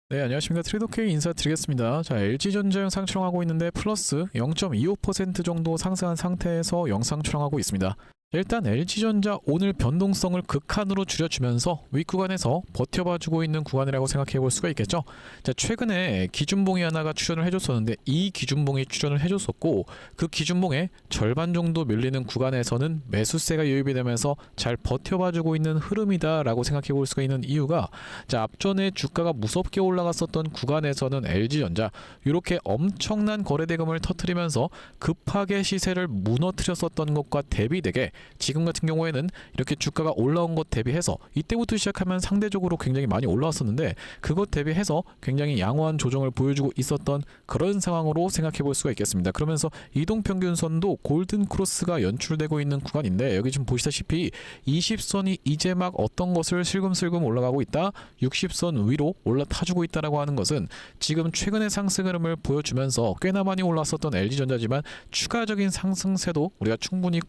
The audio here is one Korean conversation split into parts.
네, 안녕하십니까. 트레이더K 인사드리겠습니다. 자, LG전자 영상 촬영하고 있는데 플러스 0.25% 정도 상승한 상태에서 영상 촬영하고 있습니다. 일단 LG전자 오늘 변동성을 극한으로 줄여주면서 윗구간에서 버텨봐주고 있는 구간이라고 생각해 볼 수가 있겠죠. 자, 최근에 기준봉이 하나가 출현을 해줬었는데 이 기준봉이 출현을 해줬었고 그 기준봉의 절반 정도 밀리는 구간에서는 매수세가 유입이 되면서 잘 버텨봐주고 있는 흐름이다라고 생각해 볼 수가 있는 이유가, 자, 앞전에 주가가 무섭게 올라갔었던 구간에서는 LG전자 이렇게 엄청난 거래대금을 터뜨리면서 급하게 시세를 무너뜨렸었던 것과 대비되게 지금 같은 경우에는 이렇게 주가가 올라온 것 대비해서 이때부터 시작하면 상대적으로 굉장히 많이 올라왔었는데 그것 대비해서 굉장히 양호한 조정을 보여주고 있었던 그런 상황으로 생각해 볼 수가 있겠습니다. 그러면서 이동평균선도 골든크로스가 연출되고 있는 구간인데 여기 지금 보시다시피 20선이 이제 막 어떤 것을 슬금슬금 올라가고 있다, 60선 위로 올라타주고 있다라고 하는 것은 지금 최근의 상승 흐름을 보여주면서 꽤나 많이 올랐었던 LG전자지만 추가적인 상승세도 우리가 충분히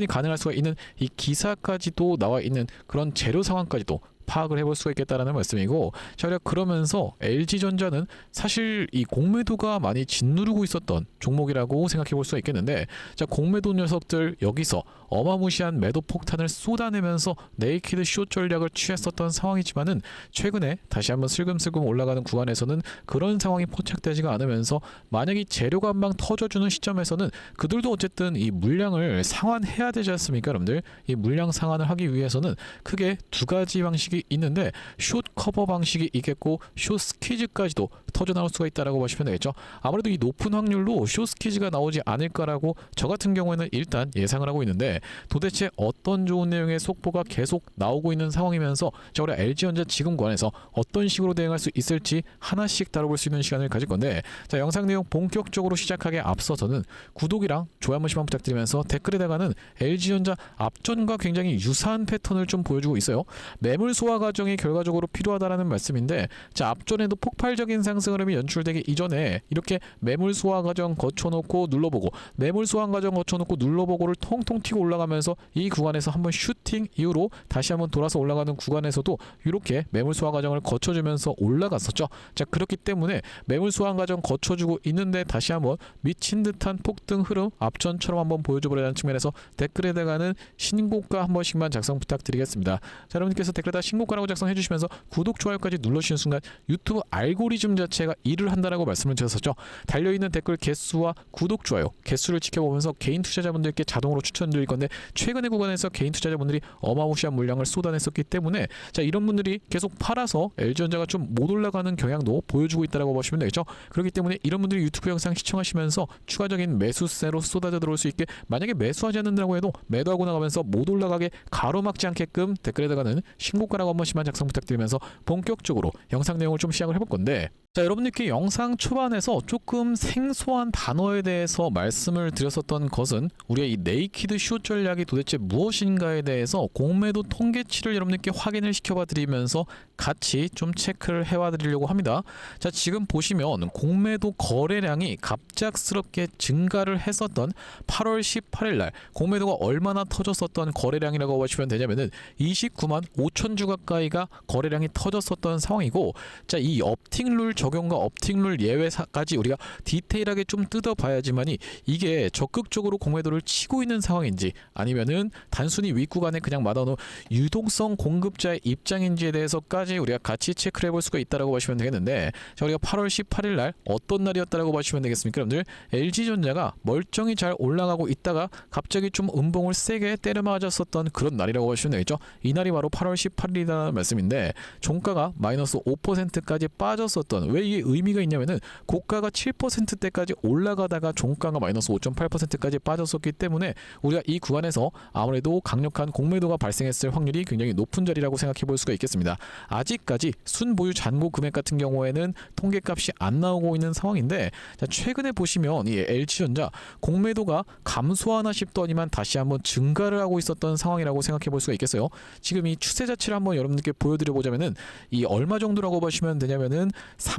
가능할 수가 있는 이 기사까지도 나와 있는 그런 재료 상황까지도 파악을 해볼 수가 있겠다라는 말씀이고, 자, 그러면서 LG전자는 사실 이 공매도가 많이 짓누르고 있었던 종목이라고 생각해 볼 수가 있겠는데, 자, 공매도 녀석들 여기서 어마무시한 매도 폭탄을 쏟아내면서 네이키드 숏 전략을 취했었던 상황이지만은 최근에 다시 한번 슬금슬금 올라가는 구간에서는 그런 상황이 포착되지가 않으면서 만약 이 재료가 한 방 터져주는 시점에서는 그들도 어쨌든 이 물량을 상환해야 되지 않습니까, 여러분들? 이 물량 상환을 하기 위해서는 크게 두 가지 방식이 있는데 숏 커버 방식이 있겠고 숏 스퀴즈까지도 터져 나올 수가 있다라고 보시면 되겠죠. 아무래도 이 높은 확률로 숏 스퀴즈가 나오지 않을까라고 저 같은 경우에는 일단 예상을 하고 있는데, 도대체 어떤 좋은 내용의 속보가 계속 나오고 있는 상황이면서 자, 우리 LG전자 지금 구간에서 어떤 식으로 대응할 수 있을지 하나씩 다뤄볼 수 있는 시간을 가질 건데, 자, 영상 내용 본격적으로 시작하기에 앞서서는 구독이랑 좋아요 한 번씩만 부탁드리면서 댓글에다가는 LG전자 앞전과 굉장히 유사한 패턴을 좀 보여주고 있어요. 매물 소화 과정이 결과적으로 필요하다라는 말씀인데, 자, 앞전에도 폭발적인 상승 흐름이 연출되기 이전에 이렇게 매물 소화 과정 거쳐놓고 눌러보고 매물 소화 과정 거쳐놓고 눌러보고를 통통 튀고 올라가면서 이 구간에서 한번 슈팅 이후로 다시 한번 돌아서 올라가는 구간에서도 이렇게 매물 소화 과정을 거쳐주면서 올라갔었죠. 자, 그렇기 때문에 매물 소화 과정 거쳐주고 있는데 다시 한번 미친 듯한 폭등 흐름 앞전처럼 한번 보여줘보려는 측면에서 댓글에다가는 신고가 한 번씩만 작성 부탁드리겠습니다. 자, 여러분께서 댓글에다 신고가라고 작성해 주시면서 구독, 좋아요까지 눌러주시는 순간 유튜브 알고리즘 자체가 일을 한다라고 말씀을 드렸었죠. 달려있는 댓글 개수와 구독, 좋아요 개수를 지켜보면서 개인 투자자분들께 자동으로 추천드릴 건데, 최근의 구간에서 개인 투자자분들이 어마무시한 물량을 쏟아냈었기 때문에 자, 이런 분들이 계속 팔아서 LG전자가 좀 못 올라가는 경향도 보여주고 있다라고 보시면 되겠죠. 그렇기 때문에 이런 분들이 유튜브 영상 시청하시면서 추가적인 매수세로 쏟아져 들어올 수 있게, 만약에 매수하지 않는다고 해도 매도하고 나가면서 못 올라가게 가로막지 않게끔 댓글에다가는 신고가라고 한 번씩만 작성 부탁드리면서 본격적으로 영상 내용을 좀 시작을 해볼 건데, 자, 여러분들께 영상 초반에서 조금 생소한 단어에 대해서 말씀을 드렸었던 것은 우리가 이 네이키드 숏 전략이 도대체 무엇인가에 대해서 공매도 통계치를 여러분들께 확인을 시켜봐 드리면서 같이 좀 체크를 해와 드리려고 합니다. 자, 지금 보시면 공매도 거래량이 갑작스럽게 증가를 했었던 8월 18일 날 공매도가 얼마나 터졌었던 거래량이라고 보시면 되냐면은 29만 5천 주 가까이가 거래량이 터졌었던 상황이고, 자, 이 업팅룰 적용과 업팅룰 예외까지 우리가 디테일하게 좀 뜯어봐야지만이 이게 적극적으로 공매도를 치고 있는 상황인지 아니면은 단순히 윗구간에 그냥 맞아놓은 유동성 공급자의 입장인지에 대해서까지 우리가 같이 체크를 해볼 수가 있다라고 보시면 되겠는데, 자, 우리가 8월 18일 날 어떤 날이었다라고 보시면 되겠습니까, 여러분들? LG전자가 멀쩡히 잘 올라가고 있다가 갑자기 좀 음봉을 세게 때려 맞았었던 그런 날이라고 보시면 되겠죠. 이 날이 바로 8월 18일이라는 말씀인데 종가가 마이너스 5%까지 빠졌었던, 왜 이게 의미가 있냐면은 고가가 7%대까지 올라가다가 종가가 마이너스 5.8%까지 빠졌었기 때문에 우리가 이 구간에서 아무래도 강력한 공매도가 발생했을 확률이 굉장히 높은 자리라고 생각해 볼 수가 있겠습니다. 아직까지 순보유 잔고 금액 같은 경우에는 통계값이 안 나오고 있는 상황인데, 자, 최근에 보시면 이 LG전자 공매도가 감소하나 싶더니만 다시 한번 증가를 하고 있었던 상황이라고 생각해 볼 수가 있겠어요. 지금 이 추세 자체를 한번 여러분들께 보여드려 보자면은 이 얼마 정도라고 보시면 되냐면은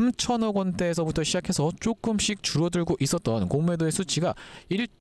3천억 원대에서부터 시작해서 조금씩 줄어들고 있었던 공매도의 수치가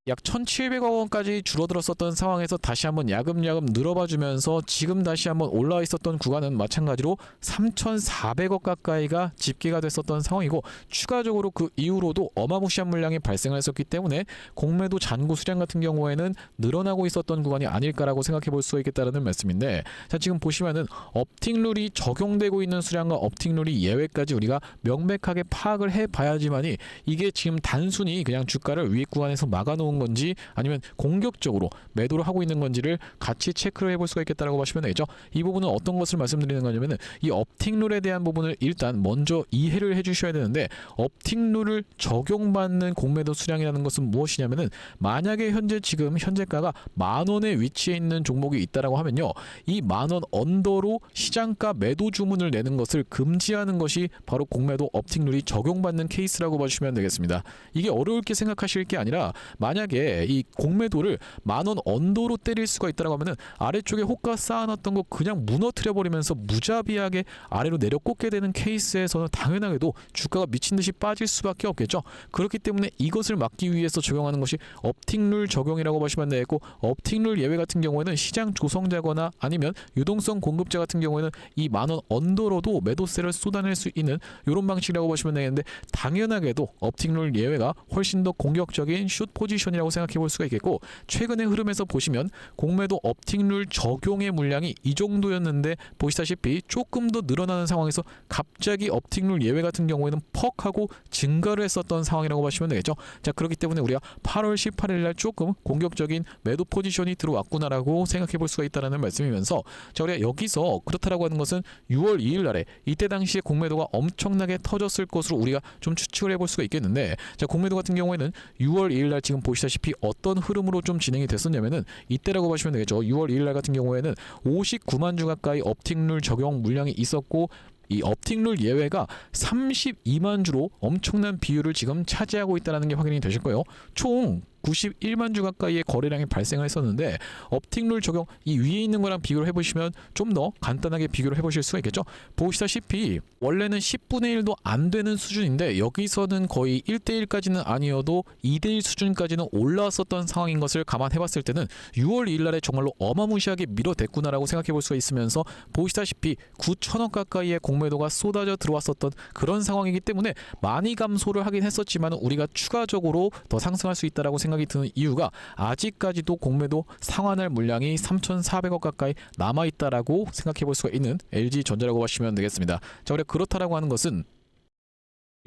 약 1,700억 원까지 줄어들었었던 상황에서 다시 한번 야금야금 늘어봐주면서 지금 다시 한번 올라와 있었던 구간은 마찬가지로 3,400억 가까이가 집계가 됐었던 상황이고, 추가적으로 그 이후로도 어마무시한 물량이 발생을 했었기 때문에 공매도 잔고 수량 같은 경우에는 늘어나고 있었던 구간이 아닐까라고 생각해 볼 수가 있겠다는 말씀인데, 자 지금 보시면은 업틱룰이 적용되고 있는 수량과 업틱룰이 예외까지 우리가 명백하게 파악을 해봐야지만이 이게 지금 단순히 그냥 주가를 위익 구간에서 막아놓은 건지 아니면 공격적으로 매도를 하고 있는 건지를 같이 체크를 해볼 수가 있겠다라고 보시면 되겠죠. 이 부분은 어떤 것을 말씀드리는 거냐면은 이 업틱룰에 대한 부분을 일단 먼저 이해를 해주셔야 되는데, 업틱룰을 적용받는 공매도 수량이라는 것은 무엇이냐면은 만약에 지금 현재가가 10,000원에 위치해 있는 종목이 있다라고 하면요, 이 10,000원 언더로 시장가 매도 주문을 내는 것을 금지하는 것이 바로 공매도 업틱룰이 적용받는 케이스라고 봐주시면 되겠습니다. 이게 어려울게 생각하실 게 아니라, 만약에 이 공매도를 10,000원 언더로 때릴 수가 있다라고 하면은 아래쪽에 호가 쌓아놨던 거 그냥 무너뜨려 버리면서 무자비하게 아래로 내려 꽂게 되는 케이스에서는 당연하게도 주가가 미친 듯이 빠질 수밖에 없겠죠. 그렇기 때문에 이것을 막기 위해서 적용하는 것이 업틱룰 적용이라고 보시면 되겠고, 업틱룰 예외 같은 경우에는 시장 조성자거나 아니면 유동성 공급자 같은 경우에는 이 10,000원 언더로도 매도세를 쏟아낼 수 있는 이런 방식이라고 보시면 되겠는데, 당연하게도 업틱룰 예외가 훨씬 더 공격적인 슛 포지션이라고 생각해 볼 수가 있겠고, 최근의 흐름에서 보시면 공매도 업틱룰 적용의 물량이 이 정도였는데 보시다시피 조금 더 늘어나는 상황에서 갑자기 업틱룰 예외 같은 경우에는 퍽 하고 증가를 했었던 상황이라고 보시면 되겠죠. 자 그렇기 때문에 우리가 8월 18일 날 조금 공격적인 매도 포지션이 들어왔구나라고 생각해 볼 수가 있다는 말씀이면서, 자 우리가 여기서 그렇다라고 하는 것은 6월 2일 날에 이때 당시에 공매도가 엄청나게 터졌을 것으로 우리가 좀 추측을 해볼 수가 있겠는데, 자 공매도 같은 경우에는 6월 2일 날 지금 보시다시피 어떤 흐름으로 좀 진행이 됐었냐면은 이때라고 보시면 되겠죠. 6월 2일 날 같은 경우에는 59만 주 가까이 업틱룰 적용 물량이 있었고, 이 업틱룰 예외가 32만 주로 엄청난 비율을 지금 차지하고 있다는 게 확인이 되실 거예요. 총 91만 주 가까이의 거래량이 발생을 했었는데, 업틱룰 적용 이 위에 있는 거랑 비교를 해보시면 좀 더 간단하게 비교를 해보실 수가 있겠죠. 보시다시피 원래는 10분의 1도 안 되는 수준인데 여기서는 거의 1대1까지는 아니어도 2대1 수준까지는 올라왔었던 상황인 것을 감안해봤을 때는 6월 2일 날에 정말로 어마무시하게 밀어댔구나라고 생각해 볼 수가 있으면서, 보시다시피 9천억 가까이의 공매도가 쏟아져 들어왔었던 그런 상황이기 때문에 많이 감소를 하긴 했었지만 우리가 추가적으로 더 상승할 수 있다라고 생각이 드는 이유가, 아직까지도 공매도 상환할 물량이 3,400억 가까이 남아있다라고 생각해 볼 수가 있는 LG전자라고 보시면 되겠습니다. 자, 그렇다라고 하는 것은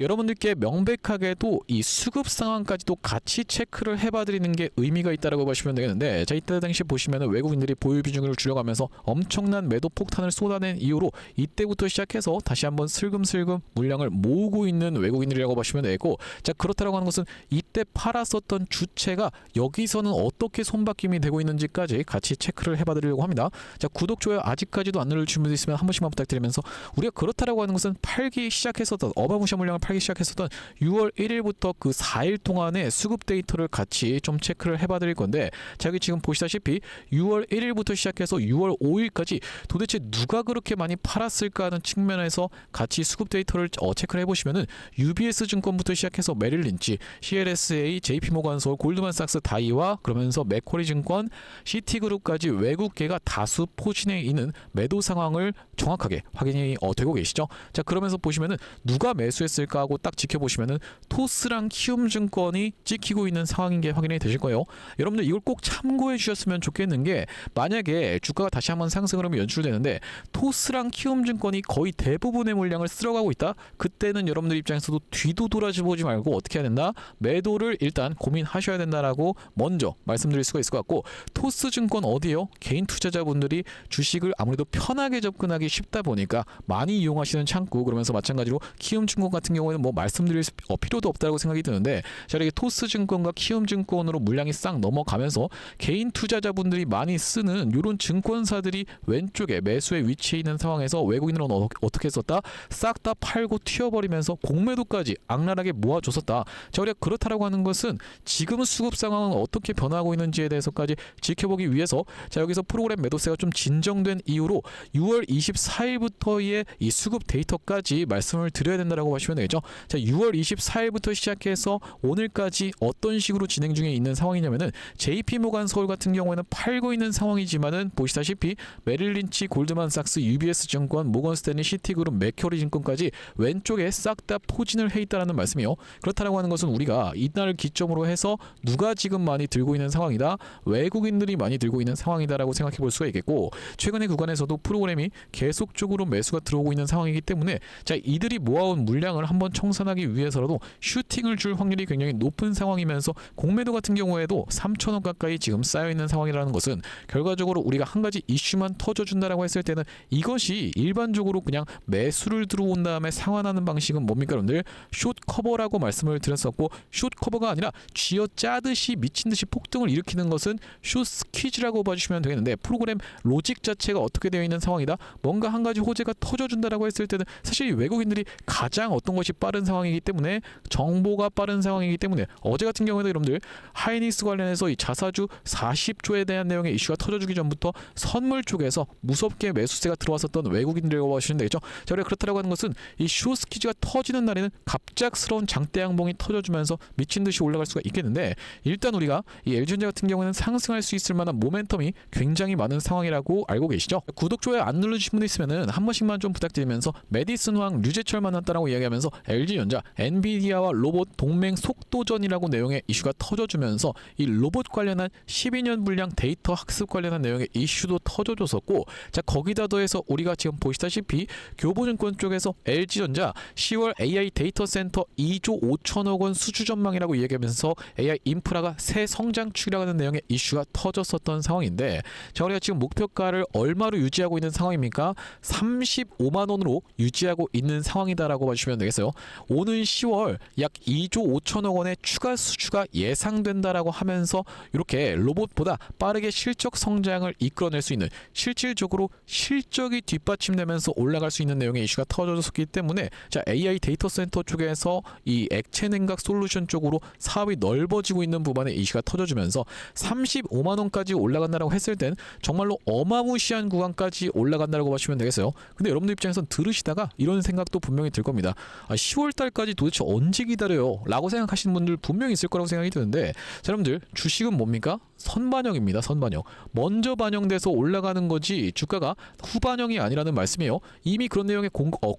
여러분들께 명백하게도 이 수급 상황까지도 같이 체크를 해봐드리는 게 의미가 있다라고 보시면 되겠는데, 자 이때 당시 보시면 외국인들이 보유 비중을 줄여가면서 엄청난 매도 폭탄을 쏟아낸 이후로 이때부터 시작해서 다시 한번 슬금슬금 물량을 모으고 있는 외국인들이라고 보시면 되겠고, 자 그렇다라고 하는 것은 이때 팔았었던 주체가 여기서는 어떻게 손바뀜이 되고 있는지까지 같이 체크를 해봐드리려고 합니다. 자 구독, 좋아요 아직까지도 안 눌러주신 분들 있으면 한 번씩만 부탁드리면서, 우리가 그렇다라고 하는 것은 팔기 시작했었던 어마무시한 물량을 팔기 시작했었던 6월 1일부터 그 4일 동안의 수급 데이터를 같이 좀 체크를 해봐 드릴 건데, 자 여기 지금 보시다시피 6월 1일부터 시작해서 6월 5일까지 도대체 누가 그렇게 많이 팔았을까 하는 측면에서 같이 수급 데이터를 체크를 해보시면은 UBS 증권부터 시작해서 메릴린치, CLSA, JP모간솔, 골드만삭스, 다이와 그러면서 맥쿼리 증권, 시티그룹까지 외국계가 다수 포진해 있는 매도 상황을 정확하게 확인이 되고 계시죠. 자 그러면서 보시면은 누가 매수했을까 하고 딱 지켜보시면은 토스랑 키움증권이 찍히고 있는 상황인 게 확인이 되실 거예요. 여러분들 이걸 꼭 참고해 주셨으면 좋겠는 게, 만약에 주가가 다시 한번 상승을 하면 연출되는데 토스랑 키움증권이 거의 대부분의 물량을 쓸어가고 있다, 그때는 여러분들 입장에서도 뒤도 돌아보지 말고 어떻게 해야 된다? 매도를 일단 고민하셔야 된다라고 먼저 말씀드릴 수가 있을 것 같고, 토스증권 어디요? 개인 투자자분들이 주식을 아무래도 편하게 접근하기 쉽다 보니까 많이 이용하시는 창구, 그러면서 마찬가지로 키움증권 같은 경우 경우에는 뭐 말씀드릴 필요도 없다고 생각이 드는데, 자, 이렇게 토스증권과 키움증권으로 물량이 싹 넘어가면서 개인 투자자분들이 많이 쓰는 이런 증권사들이 왼쪽에 매수에 위치해 있는 상황에서 외국인들은 어떻게 썼다? 싹 다 팔고 튀어버리면서 공매도까지 악랄하게 모아줬었다. 자, 우리가 그렇다라고 하는 것은 지금 수급 상황은 어떻게 변화하고 있는지에 대해서까지 지켜보기 위해서, 자, 여기서 프로그램 매도세가 좀 진정된 이후로 6월 24일부터의 이 수급 데이터까지 말씀을 드려야 된다라고 보시면 되겠죠. 자, 6월 24일부터 시작해서 오늘까지 어떤 식으로 진행 중에 있는 상황이냐면은 JP모간 서울 같은 경우에는 팔고 있는 상황이지만은 보시다시피 메릴린치, 골드만삭스, UBS증권, 모건스탠리, 시티그룹, 맥쿼리 증권까지 왼쪽에 싹 다 포진을 해 있다라는 말씀이요. 그렇다라고 하는 것은 우리가 이날 기점으로 해서 누가 지금 많이 들고 있는 상황이다, 외국인들이 많이 들고 있는 상황이다라고 생각해 볼 수가 있겠고, 최근의 구간에서도 프로그램이 계속적으로 매수가 들어오고 있는 상황이기 때문에, 자, 이들이 모아온 물량을 한번 청산하기 위해서라도 슈팅을 줄 확률이 굉장히 높은 상황이면서 공매도 같은 경우에도 3,000원 가까이 지금 쌓여 있는 상황이라는 것은, 결과적으로 우리가 한 가지 이슈만 터져준다라고 했을 때는 이것이 일반적으로 그냥 매수를 들어온 다음에 상환하는 방식은 뭡니까 여러분들? 숏 커버라고 말씀을 드렸었고, 숏 커버가 아니라 쥐어 짜듯이 미친 듯이 폭등을 일으키는 것은 숏 스퀴즈라고 봐주시면 되겠는데, 프로그램 로직 자체가 어떻게 되어 있는 상황이다, 뭔가 한 가지 호재가 터져준다라고 했을 때는 사실 외국인들이 가장 어떤 것이 빠른 상황이기 때문에, 정보가 빠른 상황이기 때문에, 어제 같은 경우에도 여러분들 하이닉스 관련해서 이 자사주 40조에 대한 내용의 이슈가 터져주기 전부터 선물 쪽에서 무섭게 매수세가 들어왔었던 외국인들이라고 보시면 되겠죠. 자, 그렇다라고 하는 것은 이 숏스퀴즈가 터지는 날에는 갑작스러운 장대 양봉이 터져주면서 미친 듯이 올라갈 수가 있겠는데, 일단 우리가 이 LG전자 같은 경우는 상승할 수 있을 만한 모멘텀이 굉장히 많은 상황이라고 알고 계시죠. 구독, 좋아요 안 눌러주신 분이 있으면은 한 번씩만 좀 부탁드리면서, 메디슨 황, 류재철 만났다라고 이야기하면서 LG전자, 엔비디아와 로봇 동맹 속도전이라고 내용의 이슈가 터져주면서 이 로봇 관련한 12년 분량 데이터 학습 관련한 내용의 이슈도 터져줬었고, 자, 거기다 더해서 우리가 지금 보시다시피 교보증권 쪽에서 LG전자 10월 AI 데이터 센터 2조 5천억 원 수주 전망이라고 이야기하면서 AI 인프라가 새 성장축이라고 하는 내용의 이슈가 터졌었던 상황인데, 자, 우리가 지금 목표가를 얼마로 유지하고 있는 상황입니까? 35만 원으로 유지하고 있는 상황이다라고 봐주시면 되겠어요. 오는 10월 약 2조 5천억 원의 추가 수주가 예상된다라고 하면서 이렇게 로봇보다 빠르게 실적 성장을 이끌어낼 수 있는, 실질적으로 실적이 뒷받침되면서 올라갈 수 있는 내용의 이슈가 터졌기 때문에, 자, AI 데이터 센터 쪽에서 이 액체 냉각 솔루션 쪽으로 사업이 넓어지고 있는 부분에 이슈가 터져주면서 35만 원까지 올라간다라고 했을 땐 정말로 어마무시한 구간까지 올라간다라고 보시면 되겠어요. 근데 여러분들 입장에선 들으시다가 이런 생각도 분명히 들 겁니다. 10월 달까지 도대체 언제 기다려요? 라고 생각하시는 분들 분명히 있을 거라고 생각이 드는데, 자, 여러분들 주식은 뭡니까? 선반영입니다. 선반영. 먼저 반영돼서 올라가는 거지 주가가 후반영이 아니라는 말씀이에요. 이미 그런 내용의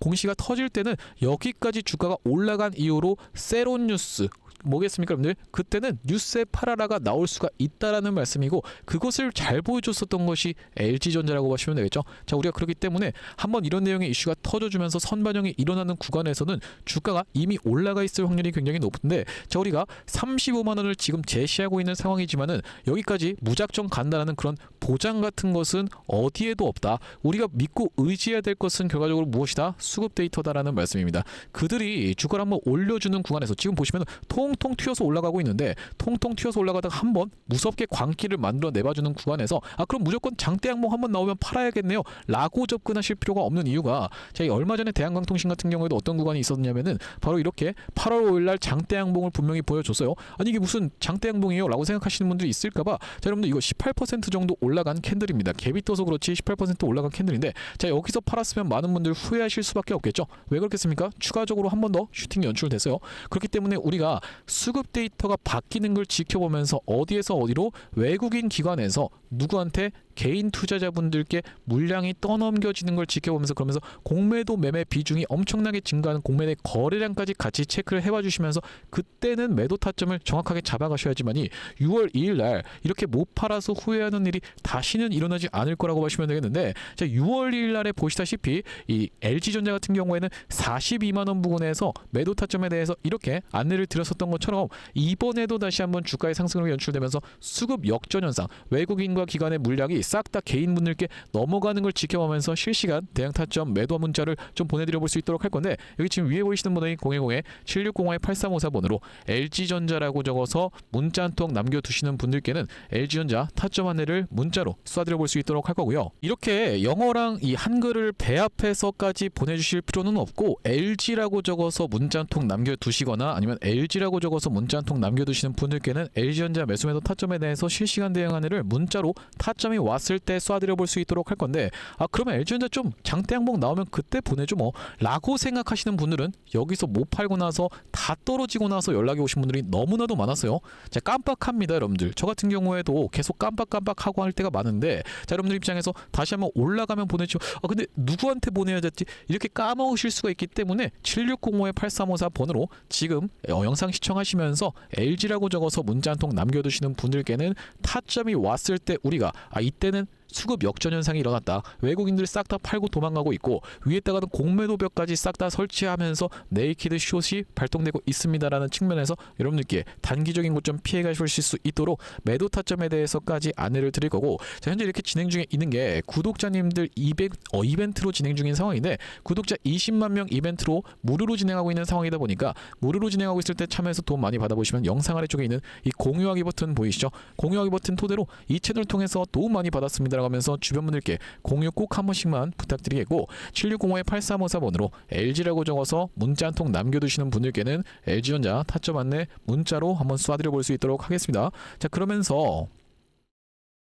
공시가 터질 때는 여기까지 주가가 올라간 이후로 세론 뉴스 뭐겠습니까 여러분들? 그때는 뉴스에 파라라가 나올 수가 있다라는 말씀이고, 그것을 잘 보여줬었던 것이 LG전자라고 보시면 되겠죠. 자, 우리가 그렇기 때문에 한번 이런 내용의 이슈가 터져주면서 선반영이 일어나는 구간에서는 주가가 이미 올라가 있을 확률이 굉장히 높은데, 자, 우리가 35만 원을 지금 제시하고 있는 상황이지만은 여기까지 무작정 간다라는 그런 보장 같은 것은 어디에도 없다. 우리가 믿고 의지해야 될 것은 결과적으로 무엇이다? 수급 데이터다라는 말씀입니다. 그들이 주가를 한번 올려주는 구간에서 지금 보시면 통통 튀어서 올라가고 있는데, 통통 튀어서 올라가다가 한번 무섭게 광기를 만들어 내봐주는 구간에서, 그럼 무조건 장대 양봉 한번 나오면 팔아야겠네요 라고 접근하실 필요가 없는 이유가, 자, 얼마 전에 대한광통신 같은 경우에도 어떤 구간이 있었냐면은 바로 이렇게 8월 5일날 장대 양봉을 분명히 보여줬어요. 아니 이게 무슨 장대 양봉이에요 라고 생각하시는 분들이 있을까봐, 자, 여러분들 이거 18% 정도 올라간 캔들입니다. 갭이 떠서 그렇지 18% 올라간 캔들인데, 자, 여기서 팔았으면 많은 분들 후회하실 수밖에 없겠죠. 왜 그렇겠습니까? 추가적으로 한 번 더 슈팅이 연출됐어요. 그렇기 때문에 우리가 수급 데이터가 바뀌는 걸 지켜보면서 어디에서 어디로 외국인 기관에서 누구한테 개인 투자자분들께 물량이 떠넘겨지는 걸 지켜보면서, 그러면서 공매도 매매 비중이 엄청나게 증가하는 공매대 거래량까지 같이 체크를 해봐 주시면서 그때는 매도 타점을 정확하게 잡아가셔야지만이 6월 2일 날 이렇게 못 팔아서 후회하는 일이 다시는 일어나지 않을 거라고 보시면 되겠는데, 자, 6월 2일 날에 보시다시피 이 LG전자 같은 경우에는 42만 원 부근에서 매도 타점에 대해서 이렇게 안내를 드렸었던 것처럼 이번에도 다시 한번 주가의 상승으로 연출되면서 수급 역전 현상, 외국인과 기관의 물량이 싹 다 개인분들께 넘어가는 걸 지켜보면서 실시간 대응 타점 매도 문자를 좀 보내드려 볼 수 있도록 할 건데, 여기 지금 위에 보이시는 번호인 010-7605-8354 번호로 LG전자라고 적어서 문자 한 통 남겨두시는 분들께는 LG전자 타점 안내를 문자로 쏴드려 볼 수 있도록 할 거고요. 이렇게 영어랑 이 한글을 배합해서까지 보내주실 필요는 없고, LG라고 적어서 문자 한 통 남겨두시거나 아니면 LG라고 적어서 문자 한 통 남겨두시는 분들께는 LG전자 매수매도 타점에 대해서 실시간 대응 안내를 문자로 타점이 왔을 때 쏴드려 볼 수 있도록 할 건데, 그러면 LG전자 좀 장대 항목 나오면 그때 보내줘 뭐 라고 생각하시는 분들은 여기서 못 팔고 나서 다 떨어지고 나서 연락이 오신 분들이 너무나도 많았어요. 자, 깜빡합니다 여러분들. 저 같은 경우에도 계속 깜빡하고 할 때가 많은데, 자, 여러분들 입장에서 다시 한번 올라가면 보내죠. 근데 누구한테 보내야 될지 이렇게 까먹으실 수가 있기 때문에 7605-8354 번호로 지금 영상 시청하시면서 LG라고 적어서 문자 한 통 남겨두시는 분들께는 타점이 왔을 때 우리가 이때는 수급 역전 현상이 일어났다. 외국인들이 싹 다 팔고 도망가고 있고 위에다가는 공매도벽까지 싹 다 설치하면서 네이키드 숏이 발동되고 있습니다라는 측면에서 여러분들께 단기적인 고점 피해 가실 수 있도록 매도 타점에 대해서까지 안내를 드릴 거고, 자, 현재 이렇게 진행 중에 있는 게 구독자님들 이벤트로 진행 중인 상황인데, 구독자 20만 명 이벤트로 무료로 진행하고 있는 상황이다 보니까 무료로 진행하고 있을 때 참여해서 도움 많이 받아보시면 영상 아래쪽에 있는 이 공유하기 버튼 보이시죠? 공유하기 버튼 토대로 이 채널 통해서 도움 많이 받았습니다 하면서 주변 분들께 공유 꼭 한 번씩만 부탁드리겠고, 7605-8354 번호로 LG라고 적어서 문자 한 통 남겨두시는 분들께는 LG전자 타점 안내 문자로 한번 쏴드려 볼 수 있도록 하겠습니다. 자, 그러면서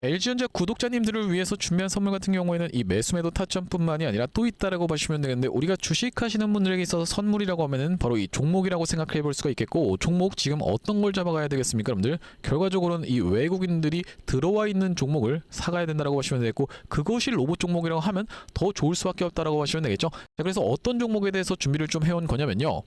LG전자 구독자님들을 위해서 준비한 선물 같은 경우에는 이 매수매도 타점뿐만이 아니라 또 있다라고 보시면 되겠는데, 우리가 주식하시는 분들에게 있어서 선물이라고 하면은 바로 이 종목이라고 생각해 볼 수가 있겠고, 종목 지금 어떤 걸 잡아가야 되겠습니까 여러분들? 결과적으로는 이 외국인들이 들어와 있는 종목을 사가야 된다라고 보시면 되겠고, 그것이 로봇 종목이라고 하면 더 좋을 수밖에 없다라고 보시면 되겠죠. 자, 그래서 어떤 종목에 대해서 준비를 좀 해온 거냐면요,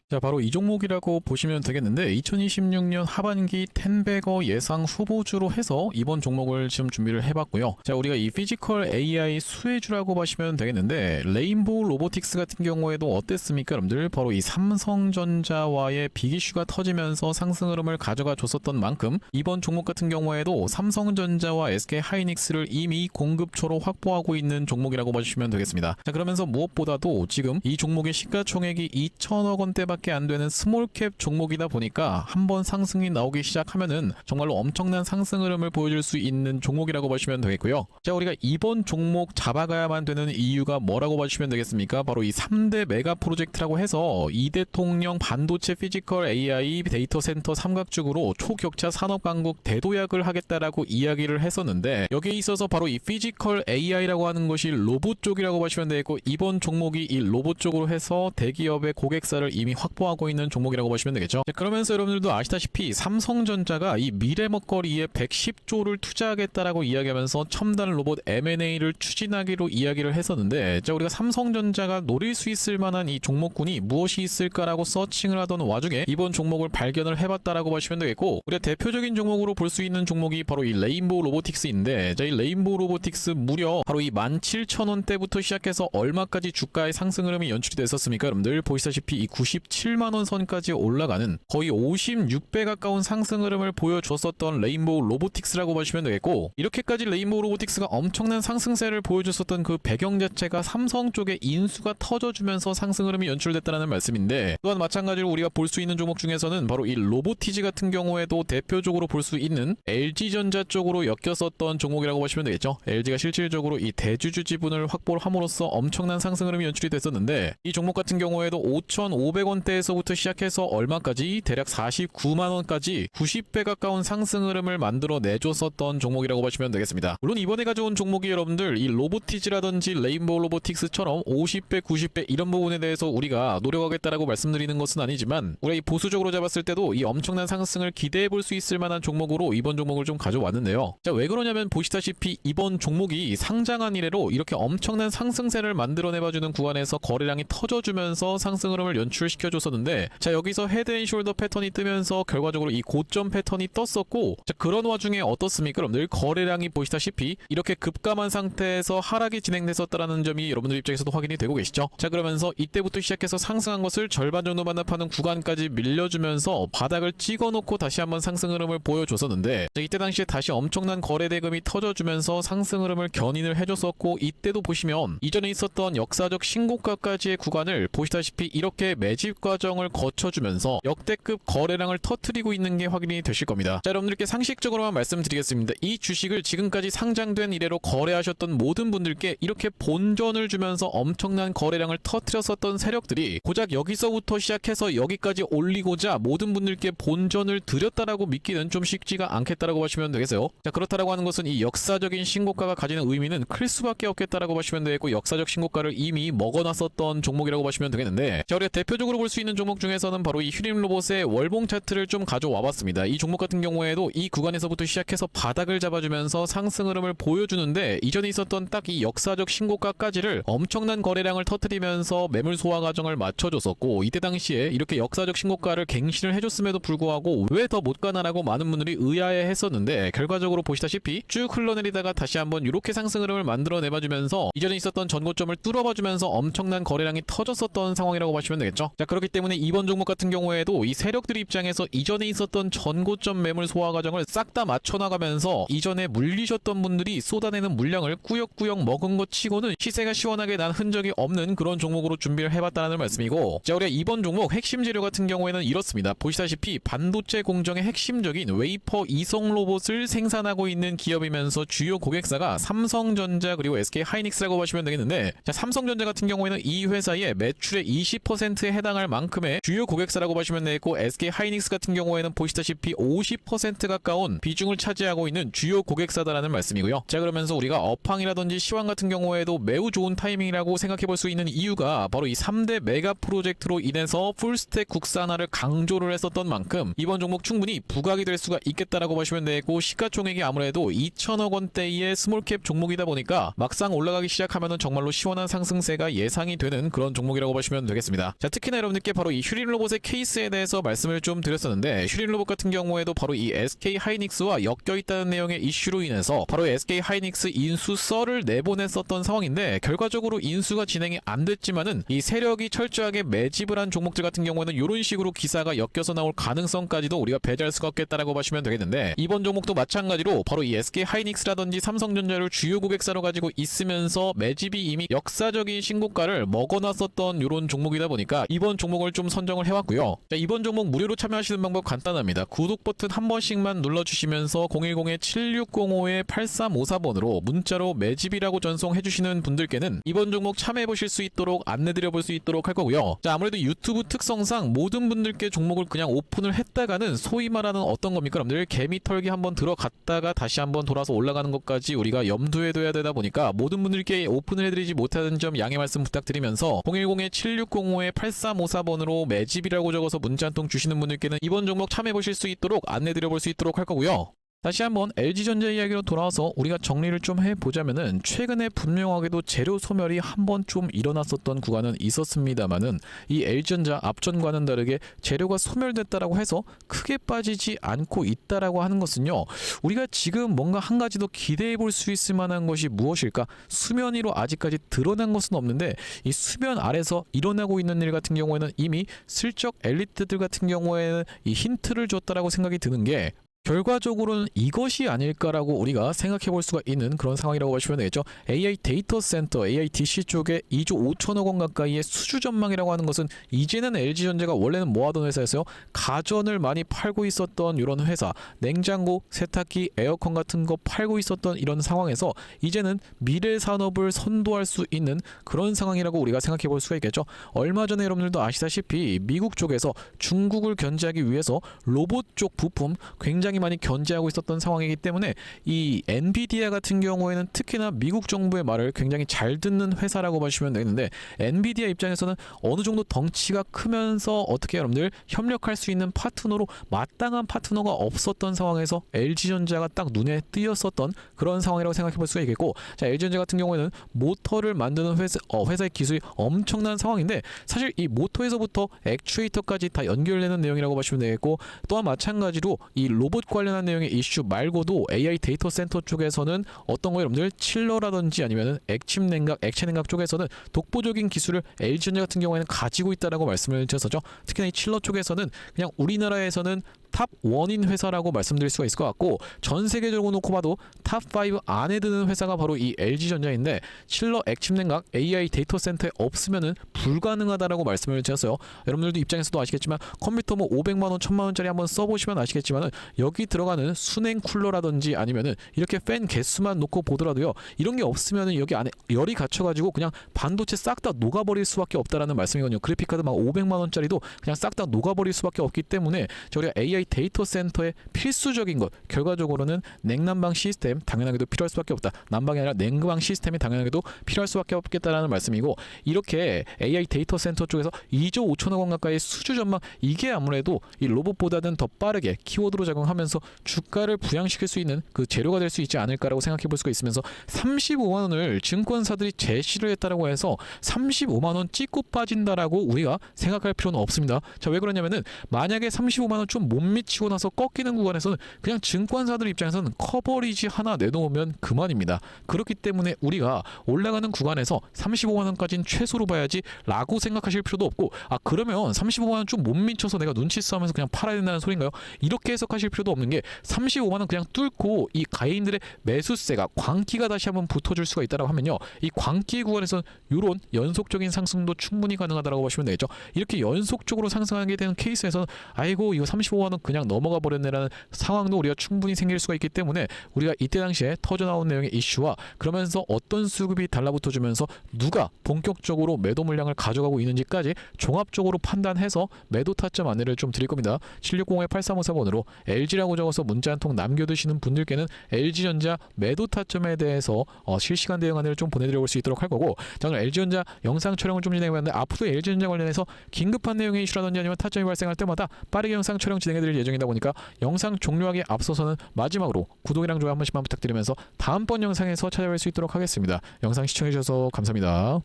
자, 바로 이 종목이라고 보시면 되겠는데, 2026년 하반기 텐베거 예상 후보주로 해서 이번 종목을 지금 준비를 해봤고요. 자, 우리가 이 피지컬 AI 수혜주라고 보시면 되겠는데, 레인보우 로보틱스 같은 경우에도 어땠습니까 여러분들? 바로 이 삼성전자와의 빅이슈가 터지면서 상승 흐름을 가져가 줬었던 만큼 이번 종목 같은 경우에도 삼성전자와 SK하이닉스를 이미 공급처로 확보하고 있는 종목이라고 보시면 되겠습니다. 자, 그러면서 무엇보다도 지금 이 종목의 시가총액이 2천억 원대밖에 안 되는 스몰캡 종목이다 보니까 한번 상승이 나오기 시작하면은 정말로 엄청난 상승 흐름을 보여줄 수 있는 종목이라고 보시면 되겠고요. 자, 우리가 이번 종목 잡아가야만 되는 이유가 뭐라고 보시면 되겠습니까? 바로 이 3대 메가 프로젝트라고 해서 이대통령 반도체 피지컬 AI 데이터 센터 삼각죽으로 초격차 산업 강국 대도약을 하겠다라고 이야기를 했었는데, 여기에 있어서 바로 이 피지컬 AI라고 하는 것이 로봇 쪽이라고 보시면 되겠고, 이번 종목이 이 로봇 쪽으로 해서 대기업의 고객사를 이미 확보하고 있는 종목이라고 보시면 되겠죠. 자, 그러면서 여러분들도 아시다시피 삼성전자가 이 미래 먹거리에 110조를 투자하겠다라고 이야기하면서 첨단 로봇 M&A를 추진하기로 이야기를 했었는데, 자, 우리가 삼성전자가 노릴 수 있을 만한 이 종목군이 무엇이 있을까라고 서칭을 하던 와중에 이번 종목을 발견을 해봤다라고 보시면 되겠고, 우리가 대표적인 종목으로 볼 수 있는 종목이 바로 이 레인보우 로보틱스인데, 자, 이 레인보우 로보틱스 무려 바로 이 17,000원대부터 시작해서 얼마까지 주가의 상승 흐름이 연출이 됐었습니까 여러분들? 보시다시피 이 97만원 선까지 올라가는 거의 56배 가까운 상승 흐름을 보여줬었던 레인보우 로보틱스라고 보시면 되겠고, 이렇게까지 레인보우 로보틱스가 엄청난 상승세를 보여줬었던 그 배경 자체가 삼성 쪽에 인수가 터져주면서 상승 흐름이 연출됐다는 말씀인데, 또한 마찬가지로 우리가 볼 수 있는 종목 중에서는 바로 이 로보티지 같은 경우에도 대표적으로 볼 수 있는 LG전자 쪽으로 엮였었던 종목이라고 보시면 되겠죠. LG가 실질적으로 이 대주주 지분을 확보를 함으로써 엄청난 상승 흐름이 연출이 됐었는데, 이 종목 같은 경우에도 5,500원대에서부터 시작해서 얼마까지 대략 49만원까지 90배 가까운 상승 흐름을 만들어 내줬었던 종목이라고 보시면 되겠습니다. 물론 이번에 가져온 종목이 여러분들 이 로보티지라든지 레인보우 로보틱스처럼 50배 90배 이런 부분에 대해서 우리가 노력하겠다라고 말씀드리는 것은 아니지만, 우리가 이 보수적으로 잡았을 때도 이 엄청난 상승을 기대해 볼 수 있을 만한 종목으로 이번 종목을 좀 가져왔는데요. 자, 왜 그러냐면 보시다시피 이번 종목이 상장한 이래로 이렇게 엄청난 상승세를 만들어내봐주는 구간에서 거래량이 터져주면서 상승 흐름을 연출시켜주는 알려줬었는데, 자 여기서 헤드앤숄더 패턴이 뜨면서 결과적으로 이 고점 패턴이 떴었고, 자 그런 와중에 어떻습니까? 여러분들 거래량이 보시다시피 이렇게 급감한 상태에서 하락이 진행됐었다라는 점이 여러분들 입장에서도 확인이 되고 계시죠. 자 그러면서 이때부터 시작해서 상승한 것을 절반 정도 반납하는 구간까지 밀려주면서 바닥을 찍어놓고 다시 한번 상승 흐름을 보여줬었는데, 자, 이때 당시에 다시 엄청난 거래 대금이 터져주면서 상승 흐름을 견인을 해줬었고, 이때도 보시면 이전에 있었던 역사적 신고가까지의 구간을 보시다시피 이렇게 매집 과정을 거쳐주면서 역대급 거래량을 터뜨리고 있는 게 확인이 되실 겁니다. 자 여러분들께 상식적으로만 말씀드리겠습니다. 이 주식을 지금까지 상장된 이래로 거래하셨던 모든 분들께 이렇게 본전을 주면서 엄청난 거래량을 터뜨렸었던 세력들이 고작 여기서부터 시작해서 여기까지 올리고자 모든 분들께 본전을 드렸다라고 믿기는 좀 쉽지가 않겠다라고 보시면 되겠어요. 자 그렇다라고 하는 것은 이 역사적인 신고가가 가지는 의미는 클 수밖에 없겠다라고 보시면 되겠고, 역사적 신고가를 이미 먹어놨었던 종목이라고 보시면 되겠는데, 자 우리가 대표적으로 볼 수 있는 종목 중에서는 바로 이 휴림로봇의 월봉 차트를 좀 가져와 봤습니다. 이 종목 같은 경우에도 이 구간에서부터 시작해서 바닥을 잡아주면서 상승 흐름을 보여주는데, 이전에 있었던 딱 이 역사적 신고가까지를 엄청난 거래량을 터뜨리면서 매물 소화 과정을 맞춰줬었고, 이때 당시에 이렇게 역사적 신고가를 갱신을 해줬음에도 불구하고 왜 더 못 가나라고 많은 분들이 의아해 했었는데, 결과적으로 보시다시피 쭉 흘러내리다가 다시 한번 이렇게 상승 흐름을 만들어내봐주면서 이전에 있었던 전고점을 뚫어봐주면서 엄청난 거래량이 터졌었던 상황이라고 보시면 되겠죠. 자 그렇기 때문에 이번 종목 같은 경우에도 이 세력들 입장에서 이전에 있었던 전고점 매물 소화 과정을 싹 다 맞춰나가면서 이전에 물리셨던 분들이 쏟아내는 물량을 꾸역꾸역 먹은 것 치고는 시세가 시원하게 난 흔적이 없는 그런 종목으로 준비를 해봤다는 말씀이고, 자 우리가 이번 종목 핵심 재료 같은 경우에는 이렇습니다. 보시다시피 반도체 공정의 핵심적인 웨이퍼 이성 로봇을 생산하고 있는 기업이면서 주요 고객사가 삼성전자 그리고 SK하이닉스라고 보시면 되겠는데, 자 삼성전자 같은 경우에는 이 회사의 매출의 20%에 해당할 만큼의 주요 고객사라고 보시면 되겠고, SK하이닉스 같은 경우에는 보시다시피 50% 가까운 비중을 차지하고 있는 주요 고객사다라는 말씀이고요. 자 그러면서 우리가 업황이라든지 시황 같은 경우에도 매우 좋은 타이밍이라고 생각해 볼 수 있는 이유가 바로 이 3대 메가 프로젝트로 인해서 풀스택 국산화를 강조를 했었던 만큼 이번 종목 충분히 부각이 될 수가 있겠다라고 보시면 되고, 시가총액이 아무래도 2천억 원대의 스몰캡 종목이다 보니까 막상 올라가기 시작하면은 정말로 시원한 상승세가 예상이 되는 그런 종목이라고 보시면 되겠습니다. 자 특히나 여러분들께 바로 이 휴림로봇의 케이스에 대해서 말씀을 좀 드렸었는데, 휴림로봇 같은 경우에도 바로 이 SK하이닉스와 엮여있다는 내용의 이슈로 인해서 바로 SK하이닉스 인수 썰을 내보냈었던 상황인데, 결과적으로 인수가 진행이 안 됐지만은 이 세력이 철저하게 매집을 한 종목들 같은 경우에는 이런 식으로 기사가 엮여서 나올 가능성까지도 우리가 배제할 수가 없겠다라고 보시면 되겠는데, 이번 종목도 마찬가지로 바로 이 SK하이닉스라든지 삼성전자를 주요 고객사로 가지고 있으면서 매집이 이미 역사적인 신고가를 먹어놨었던 이런 종목이다 보니까 이번 종목을 좀 선정을 해왔고요. 자, 이번 종목 무료로 참여하시는 방법 간단합니다. 구독 버튼 한 번씩만 눌러주시면서 010-7605-8354번으로 문자로 매집이라고 전송해주시는 분들께는 이번 종목 참여해보실 수 있도록 안내드려볼 수 있도록 할 거고요. 자 아무래도 유튜브 특성상 모든 분들께 종목을 그냥 오픈을 했다가는 소위 말하는 어떤 겁니까 여러분들, 개미 털기 한번 들어갔다가 다시 한번 돌아서 올라가는 것까지 우리가 염두에 둬야 되다 보니까 모든 분들께 오픈을 해드리지 못하는 점 양해 말씀 부탁드리면서 010-7605-8354번으로 매집이라고 적어서 문자 한 통 주시는 분들께는 이번 종목 참여해보실 수 있도록 안내드려볼 수 있도록 할 거고요. 다시 한번 LG전자 이야기로 돌아와서 우리가 정리를 좀 해보자면은, 최근에 분명하게도 재료 소멸이 한번 좀 일어났었던 구간은 있었습니다만은 이 LG전자 앞전과는 다르게 재료가 소멸됐다라고 해서 크게 빠지지 않고 있다라고 하는 것은요, 우리가 지금 뭔가 한 가지 더 기대해 볼 수 있을 만한 것이 무엇일까? 수면 위로 아직까지 드러난 것은 없는데, 이 수면 아래서 일어나고 있는 일 같은 경우에는 이미 슬쩍 엘리트들 같은 경우에는 이 힌트를 줬다라고 생각이 드는 게, 결과적으로는 이것이 아닐까라고 우리가 생각해 볼 수가 있는 그런 상황이라고 보시면 되겠죠. AI 데이터 센터, AIDC 쪽에 2조 5천억 원 가까이의 수주 전망이라고 하는 것은, 이제는 LG전자가 원래는 뭐하던 회사였어요? 가전을 많이 팔고 있었던 이런 회사, 냉장고, 세탁기, 에어컨 같은 거 팔고 있었던 이런 상황에서 이제는 미래 산업을 선도할 수 있는 그런 상황이라고 우리가 생각해 볼 수가 있겠죠. 얼마 전에 여러분들도 아시다시피 미국 쪽에서 중국을 견제하기 위해서 로봇 쪽 부품 굉장히 굉장히 많이 견제하고 있었던 상황이기 때문에 이 엔비디아 같은 경우에는 특히나 미국 정부의 말을 굉장히 잘 듣는 회사라고 보시면 되겠는데, 엔비디아 입장에서는 어느 정도 덩치가 크면서 어떻게 여러분들 협력할 수 있는 파트너로 마땅한 파트너가 없었던 상황에서 LG전자가 딱 눈에 띄었었던 그런 상황이라고 생각해 볼 수가 있겠고, 자, LG전자 같은 경우에는 모터를 만드는 회사의 기술이 엄청난 상황인데, 사실 이 모터에서부터 액추에이터까지 다 연결되는 내용이라고 보시면 되겠고, 또한 마찬가지로 이 로봇 관련한 내용의 이슈 말고도 AI 데이터 센터 쪽에서는 어떤 거 여러분들 칠러라든지 아니면은 액체 냉각 쪽에서는 독보적인 기술을 LG전자 같은 경우에는 가지고 있다라고 말씀을 드렸었죠. 특히나 이 칠러 쪽에서는 그냥 우리나라에서는 탑 1인 회사라고 말씀드릴 수가 있을 것 같고, 전 세계적으로 놓고 봐도 탑 5 안에 드는 회사가 바로 이 LG전자인데, 칠러 액침 냉각 AI 데이터 센터에 없으면은 불가능하다라고 말씀을 드렸어요. 여러분들도 입장에서도 아시겠지만 컴퓨터 뭐 500만 원, 1000만 원짜리 한번 써보시면 아시겠지만은 여기 들어가는 순행 쿨러라든지 아니면은 이렇게 팬 개수만 놓고 보더라도요, 이런 게 없으면은 여기 안에 열이 갇혀가지고 그냥 반도체 싹 다 녹아버릴 수밖에 없다라는 말씀이거든요. 그래픽 카드 막 500만 원짜리도 그냥 싹 다 녹아버릴 수밖에 없기 때문에 저희가 AI 데이터 센터의 필수적인 것, 결과적으로는 냉난방 시스템 당연하게도 필요할 수밖에 없다. 난방이 아니라 냉방 시스템이 당연하게도 필요할 수밖에 없겠다라는 말씀이고, 이렇게 AI 데이터 센터 쪽에서 2조 5천억 원 가까이 수주 전망, 이게 아무래도 이 로봇보다는 더 빠르게 키워드로 작용하면서 주가를 부양시킬 수 있는 그 재료가 될 수 있지 않을까라고 생각해 볼 수가 있으면서, 35만 원을 증권사들이 제시를 했다라고 해서 35만 원 찍고 빠진다라고 우리가 생각할 필요는 없습니다. 자, 왜 그러냐면은 만약에 35만 원 좀 못 미치고 나서 꺾이는 구간에서는 그냥 증권사들 입장에서는 커버리지 하나 내놓으면 그만입니다. 그렇기 때문에 우리가 올라가는 구간에서 35만 원까지는 최소로 봐야지 라고 생각하실 필요도 없고, 아 그러면 35만 원 좀 못 미쳐서 내가 눈치 싸움에서 그냥 팔아야 된다는 소린가요? 이렇게 해석하실 필요도 없는 게, 35만 원 그냥 뚫고 이 가인들의 매수세가 광기가 다시 한번 붙어줄 수가 있다라고 하면요, 이 광기 구간에서는 이런 연속적인 상승도 충분히 가능하다라고 보시면 되겠죠. 이렇게 연속적으로 상승하게 되는 케이스에서는 아이고 이거 35만 원 그냥 넘어가 버렸네라는 상황도 우리가 충분히 생길 수가 있기 때문에, 우리가 이때 당시에 터져나온 내용의 이슈와 그러면서 어떤 수급이 달라붙어주면서 누가 본격적으로 매도 물량을 가져가고 있는지까지 종합적으로 판단해서 매도 타점 안내를 좀 드릴 겁니다. 760-8354번으로 LG라고 적어서 문자 한 통 남겨두시는 분들께는 LG전자 매도 타점에 대해서 실시간 대응 안내를 좀 보내드려 볼 수 있도록 할 거고, 자, 오늘 LG전자 영상 촬영을 좀 진행해봤는데, 앞으로 LG전자 관련해서 긴급한 내용의 이슈라든지 아니면 타점이 발생할 때마다 빠르게 영상 촬영 진행해드릴 예정이다 보니까 영상 종료하기 앞서서는 마지막으로 구독이랑 좋아요 한 번씩만 부탁드리면서 다음번 영상에서 찾아뵐 수 있도록 하겠습니다. 영상 시청해주셔서 감사합니다.